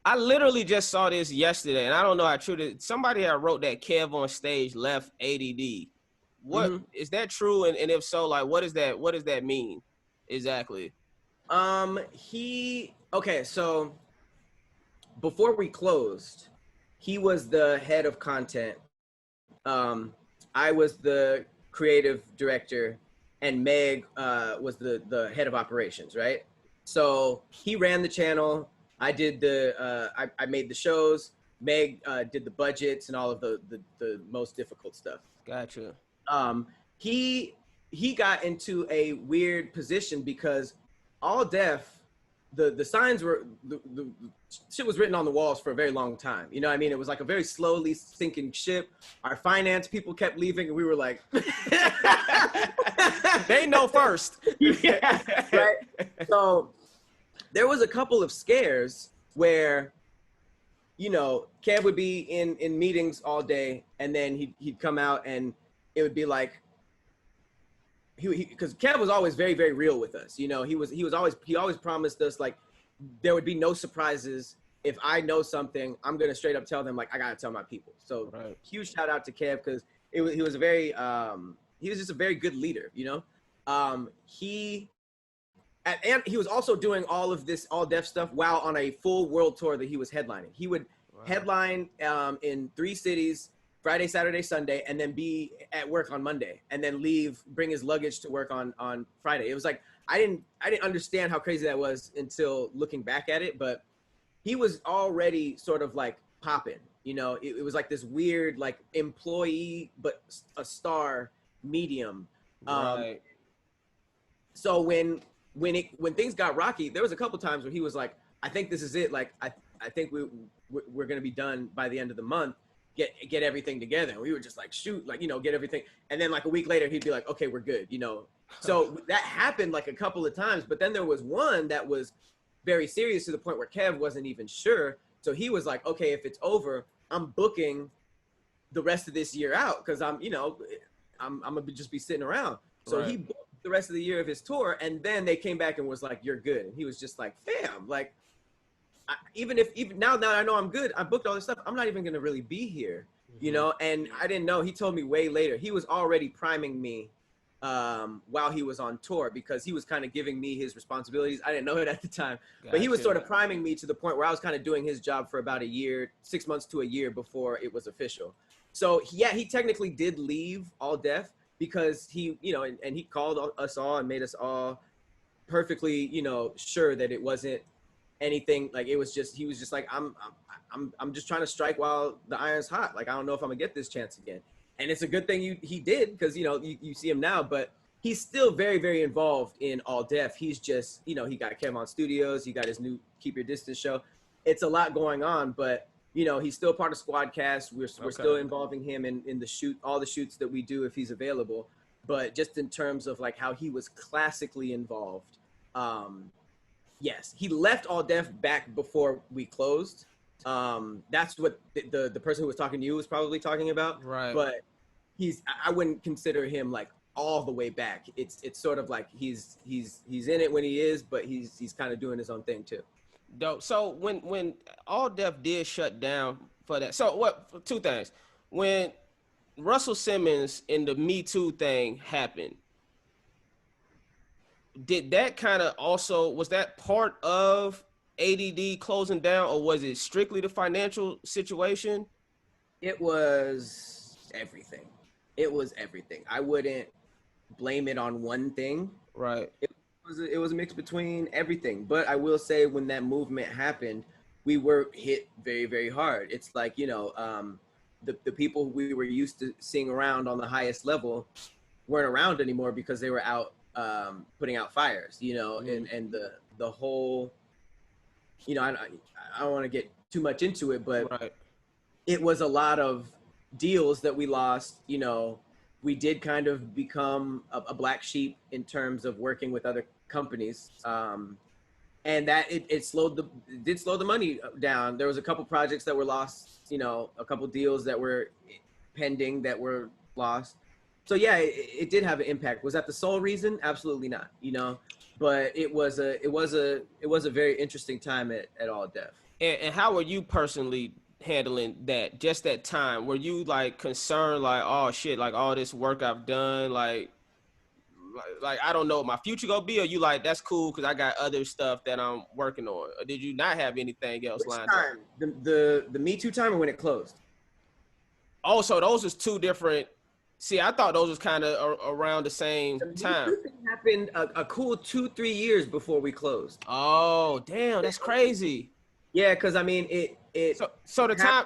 I literally just saw this yesterday, and I don't know how true this. Somebody had wrote that KevOnStage left ADD. What is that true? And if so, like, what is that? What does that mean exactly? Okay, so before we closed, he was the head of content. I was the creative director, and Meg was the head of operations, right? So he ran the channel. I did I made the shows. Meg did the budgets and all of the most difficult stuff. Gotcha. Um, he got into a weird position because all deaf, the signs were the shit was written on the walls for a very long time. You know what I mean? It was like a very slowly sinking ship. Our finance people kept leaving, and we were like, they know first. Yeah, right. So there was a couple of scares where, you know, Kev would be in meetings all day, and then he'd come out, and it would be like, because Kev was always very, very real with us. You know, he always promised us like there would be no surprises. If I know something, I'm gonna straight up tell them, like, I gotta tell my people. So right. Huge shout out to Kev, because he was a very he was just a very good leader. You know, and he was also doing all of this all deaf stuff while on a full world tour that he was headlining. He would headline in 3 cities, Friday, Saturday, Sunday, and then be at work on Monday, and then leave, bring his luggage to work on Friday. It was like, I didn't understand how crazy that was until looking back at it, but he was already sort of like popping, you know. It was like this weird, like, employee, but a star medium. Right. So when things got rocky, there was a couple times where he was like, I think this is it. Like, I think we're going to be done by the end of the month. Get everything together. And we were just like, shoot, like, you know, get everything. And then like a week later, he'd be like, okay, we're good, you know. So that happened like a couple of times, but then there was one that was very serious to the point where Kev wasn't even sure. So he was like, okay, if it's over, I'm booking the rest of this year out, because I'm gonna just be sitting around. So he booked the rest of the year of his tour, and then they came back and was like, you're good. And he was just like, fam, like, even now that I know I'm good, I booked all this stuff, I'm not even gonna really be here, you know. And I didn't know, he told me way later, he was already priming me while he was on tour, because he was kind of giving me his responsibilities. I didn't know it at the time. Gotcha. But he was sort of priming me to the point where I was kind of doing his job for about a year, 6 months to a year before it was official. So yeah, he technically did leave All Deaf, because he, you know, and he called us all and made us all perfectly, you know, sure that it wasn't anything. Like, it was just, he was just like, I'm just trying to strike while the iron's hot. Like, I don't know if I'm gonna get this chance again. And it's a good thing he did, because, you know, you see him now, but he's still very, very involved in All Deaf. He's just, you know, he got Kevon Studios, he got his new Keep Your Distance show. It's a lot going on, but, you know, he's still part of Squadcast. We're still involving him in the all the shoots that we do if he's available. But just in terms of like how he was classically involved, yes, he left All Deaf back before we closed. That's what the person who was talking to you was probably talking about. Right. But I wouldn't consider him like all the way back. It's sort of like he's in it when he is, but he's kind of doing his own thing too. Dope. So when All Deaf did shut down for that, so what? 2 things. When Russell Simmons and the Me Too thing happened, did that kind of also, was that part of ADD closing down, or was it strictly the financial situation? It was everything. It was everything. I wouldn't blame it on one thing. Right. It was a mix between everything. But I will say, when that movement happened, we were hit very, very hard. It's like, you know, the people we were used to seeing around on the highest level weren't around anymore, because they were out putting out fires, you know. And the whole, you know, I don't want to get too much into it, but it was a lot of deals that we lost. You know, we did kind of become a black sheep in terms of working with other companies, and that it did slow the money down. There was a couple projects that were lost, you know, a couple deals that were pending that were lost. So yeah, it did have an impact. Was that the sole reason? Absolutely not, you know. But it was a very interesting time at All Deaf. And how were you personally handling that? Just that time, were you like concerned, like, oh shit, like all this work I've done, like I don't know what my future gonna be, or you like that's cool because I got other stuff that I'm working on? Or did you not have anything else Which lined up? time? The Me Too time or when it closed? Oh, so those was two different. See, I thought those was kind of around the same The Me time. Too thing happened a cool 2-3 years before we closed. Oh, damn, that's crazy. Yeah, because I mean So the happened. time,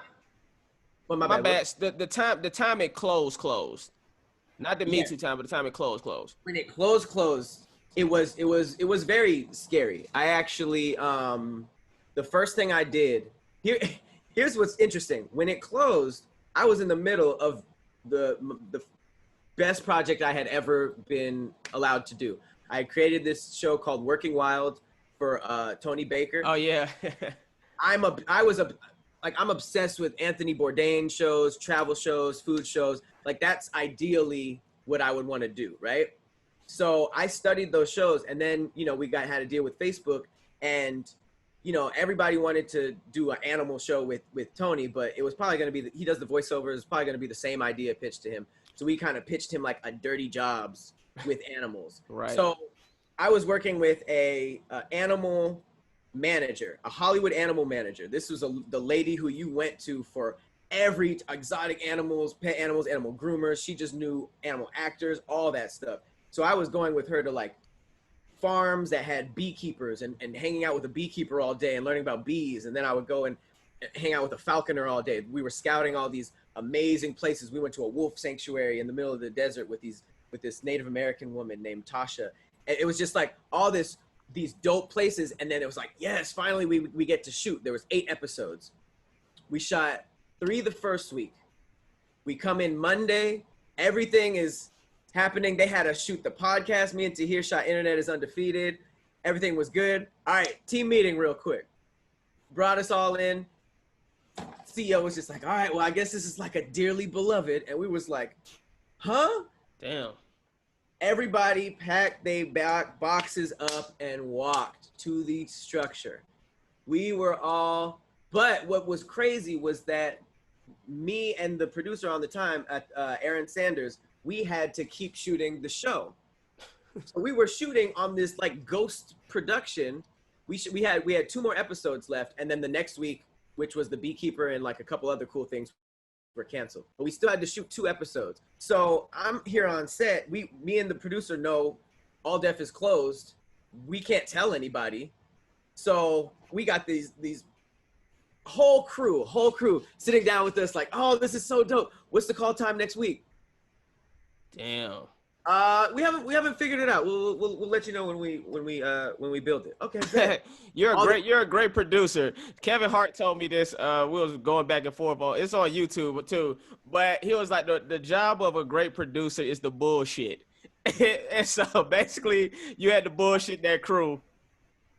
Well, my my bad. What? bad. The time it closed. Not the Me Yeah, Too time, but the time it closed. when it closed, it was very scary. I actually the first thing I did here here's what's interesting. When it closed, I was in the middle of the best project I had ever been allowed to do. I created this show called Working Wild for Tony Baker. Oh yeah. I'm obsessed with Anthony Bourdain shows, travel shows, food shows. Like that's ideally what I would want to do, right? So I studied those shows, and then we had to deal with Facebook, and everybody wanted to do an animal show with Tony, but it was probably going to be he does the voiceovers. It's probably going to be the same idea pitched to him. So we kind of pitched him like a Dirty Jobs with animals. Right. So I was working with a animal manager, a Hollywood animal manager. This was the lady who you went to for every exotic animals, pet animals, animal groomers. She just knew animal actors, all that stuff. So I was going with her to like farms that had beekeepers and hanging out with a beekeeper all day and learning about bees. And then I would go and hang out with a falconer all day. We were scouting all these amazing places. We went to a wolf sanctuary in the middle of the desert with this Native American woman named Tasha. And it was just like all these dope places. And then it was like, yes, finally we get to shoot. There was 8 episodes. We shot 3 the first week. We come in Monday. Everything is happening. They had to shoot the podcast. Me and Tahir shot Internet is Undefeated. Everything was good. All right, team meeting real quick. Brought us all in. CEO was just like, all right, well, I guess this is like a dearly beloved. And we was like, huh? Damn. Everybody packed their boxes up and walked to the structure. We were all, but what was crazy was that me and the producer on the time, Aaron Sanders, we had to keep shooting the show. So we were shooting on this like ghost production. We had 2 more episodes left, and then the next week, which was the beekeeper and like a couple other cool things, were canceled. But we still had to shoot 2 episodes. So I'm here on set. Me and the producer know All Def is closed. We can't tell anybody. So we got these whole crew sitting down with us like, oh, this is so dope. What's the call time next week? Damn. We haven't figured it out. We'll let you know when we build it. Okay. You're a great producer. Kevin Hart told me this. We was going back and forth on it's on YouTube too. But he was like the job of a great producer is the bullshit. And so basically you had to bullshit that crew.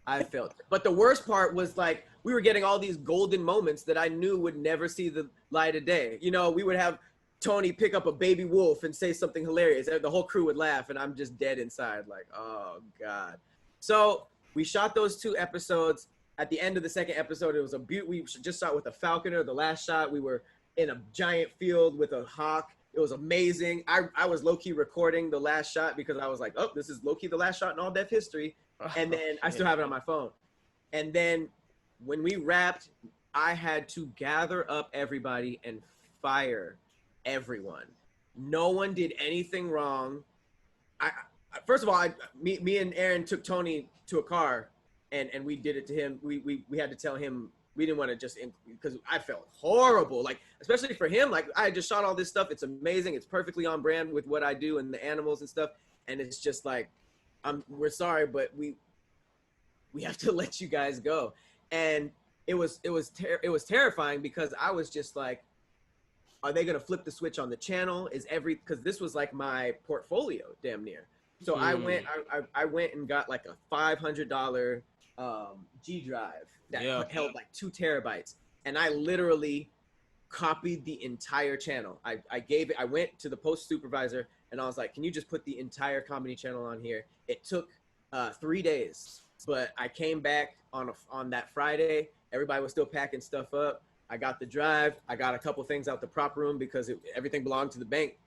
I felt it. But the worst part was like we were getting all these golden moments that I knew would never see the light of day. We would have Tony pick up a baby wolf and say something hilarious. The whole crew would laugh, and I'm just dead inside, like, oh God. So we shot those 2 episodes. At the end of the second episode, it was we just shot with a falconer. The last shot, we were in a giant field with a hawk. It was amazing. I was low-key recording the last shot because I was like, oh, this is low-key the last shot in All Def history. And then I still have it on my phone. And then when we wrapped, I had to gather up everybody and fire everyone. No one did anything wrong. First of all, me and Aaron took Tony to a car and we did it to him. We had to tell him we didn't want to just because I felt horrible, like especially for him. Like I just shot all this stuff. It's amazing. It's perfectly on brand with what I do and the animals and stuff. And it's just like, we're sorry, but we have to let you guys go. And it was terrifying because I was just like, are they going to flip the switch on the channel? Because this was like my portfolio damn near. So I went and got like a $500 G drive that held like 2 terabytes. And I literally copied the entire channel. I went to the post supervisor and I was like, can you just put the entire comedy channel on here? It took 3 days, but I came back on that Friday Everybody was still packing stuff up. I got the drive. I got a couple things out the prop room because everything belonged to the bank.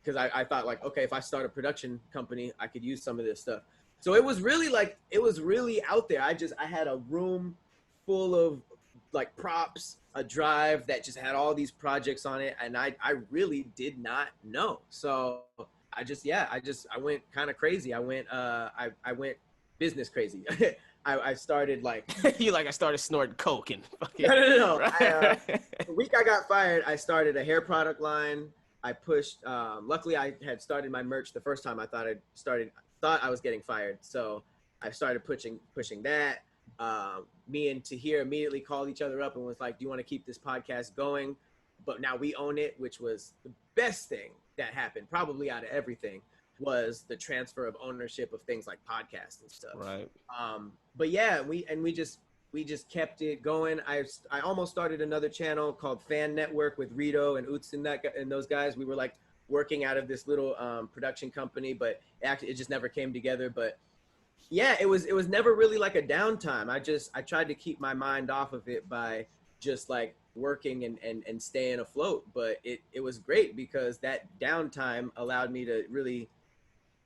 Because I thought like, okay, if I start a production company, I could use some of this stuff. So it was really like, it was really out there. I had a room full of like props, a drive that just had all these projects on it. And I really did not know. So I went kind of crazy. I went business crazy. I started like I started snorting coke and fucking. no. The week I got fired, I started a hair product line. I pushed. Luckily, I had started my merch the first time. I thought I was getting fired, so I started pushing that. Me and Tahir immediately called each other up and was like, "Do you want to keep this podcast going?" But now we own it, which was the best thing that happened, probably out of everything, was the transfer of ownership of things like podcasts and stuff. Right. But yeah, we just kept it going. I almost started another channel called Fan Network with Rito and Utz and those guys. We were like working out of this little production company, but it just never came together. But yeah, it was never really like a downtime. I tried to keep my mind off of it by just like working and staying afloat. But it was great because that downtime allowed me to really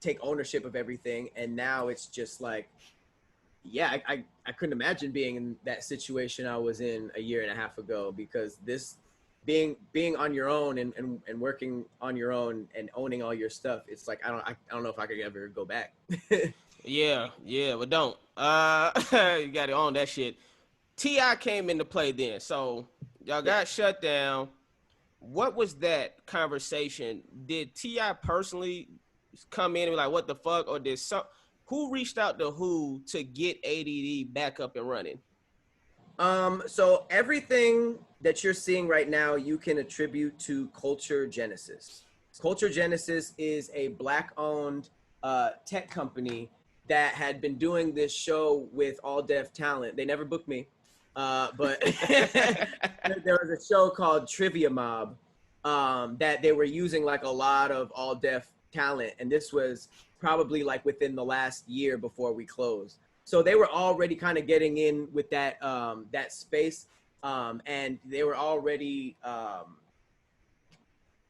take ownership of everything. And now it's just like, yeah, I couldn't imagine being in that situation I was in a year and a half ago, because this being on your own and working on your own and owning all your stuff, it's like I don't know if I could ever go back. Yeah, but don't. You got to own that shit. T.I came into play then, so y'all got shut down. What was that conversation? Did T.I personally come in and be like, "What the fuck," or did who reached out to who to get ADD back up and running? So everything that you're seeing right now, you can attribute to Culture Genesis. Culture Genesis is a Black-owned tech company that had been doing this show with all deaf talent. They never booked me, but there was a show called Trivia Mob that they were using like a lot of all deaf talent, and this was probably like within the last year before we closed. So they were already kind of getting in with that that space, and they were already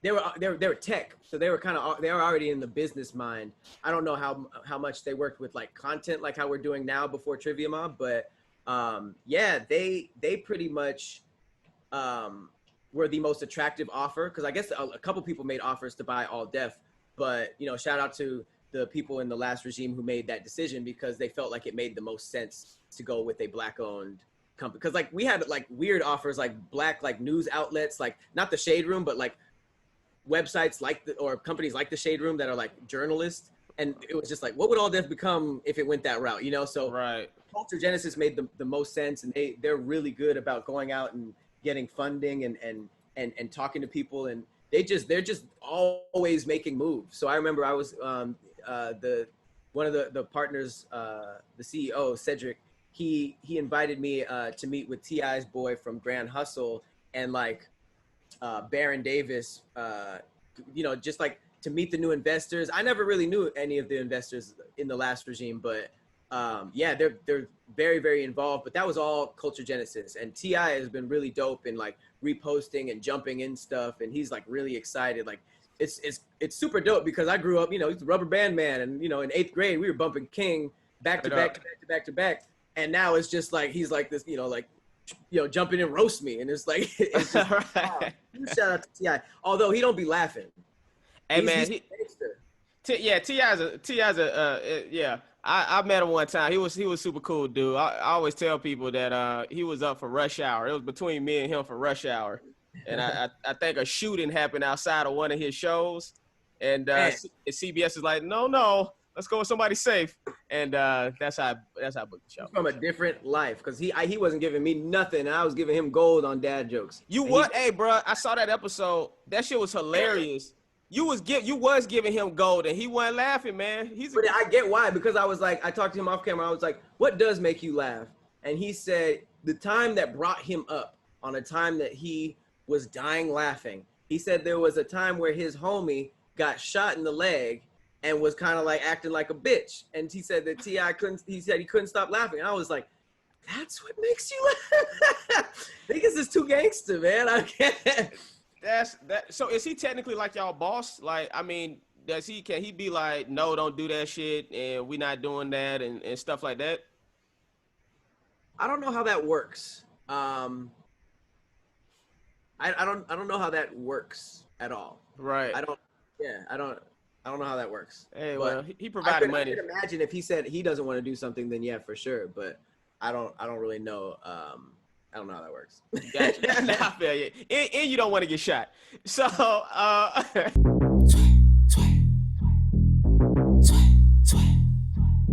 they were tech, so they were already in the business mind. I don't know how much they worked with like content like how we're doing now before Trivia Mob, but yeah, they pretty much were the most attractive offer, because I guess a couple people made offers to buy all deaf, but you know, shout out to the people in the last regime who made that decision, because they felt like it made the most sense to go with a Black-owned company. Because like we had like weird offers, like Black like news outlets, like not the Shade Room, but like websites like or companies like the Shade Room that are like journalists, and it was just like, what would all deaf become if it went that route, you know? So right. Culture Genesis made the most sense, and they're really good about going out and getting funding and talking to people, and they're just always making moves. So I remember I was one of the partners, the CEO Cedric, he invited me to meet with T.I.'s boy from Grand Hustle and like Baron Davis, you know, just like to meet the new investors. I never really knew any of the investors in the last regime, but yeah, they're very, very involved. But that was all Culture Genesis, and T.I has been really dope in like reposting and jumping in stuff, and he's like really excited. Like it's super dope, because I grew up, you know, he's a Rubber Band Man, and you know, in 8th grade we were bumping King back to back, and now it's just like he's like this, you know, like, you know, jumping in roast me, and it's like it's just, right. Wow. Shout out to T.I, although he don't be laughing. Hey man, T.I's a yeah. I met him one time. He was super cool, dude. I always tell people that he was up for Rush Hour. It was between me and him for Rush Hour, and I think a shooting happened outside of one of his shows, and CBS is like, no, let's go with somebody safe, and that's how I booked the show. From a different life, because he wasn't giving me nothing, and I was giving him gold on dad jokes. You what? Hey, bro, I saw that episode. That shit was hilarious. You was giving him gold, and he wasn't laughing, man. But I get why, because I was like, I talked to him off camera. I was like, what does make you laugh? And he said the time that brought him up on a time that he was dying laughing. He said there was a time where his homie got shot in the leg and was kind of like acting like a bitch. And he said that T.I he couldn't stop laughing. And I was like, That's what makes you laugh. Niggas is too gangster, man. I can't. That's that. So is he technically like y'all boss? Like, I mean, can he be like, no, don't do that shit, and we not doing that, and stuff like that? I don't know how that works. I don't know how that works at all. Right. I don't. Yeah, I don't know how that works. Hey, But well, he provided money. I could imagine if he said he doesn't want to do something, then yeah, for sure. But I don't really know. I don't know how that works. Gotcha. Nah, I feel you. And you don't want to get shot. So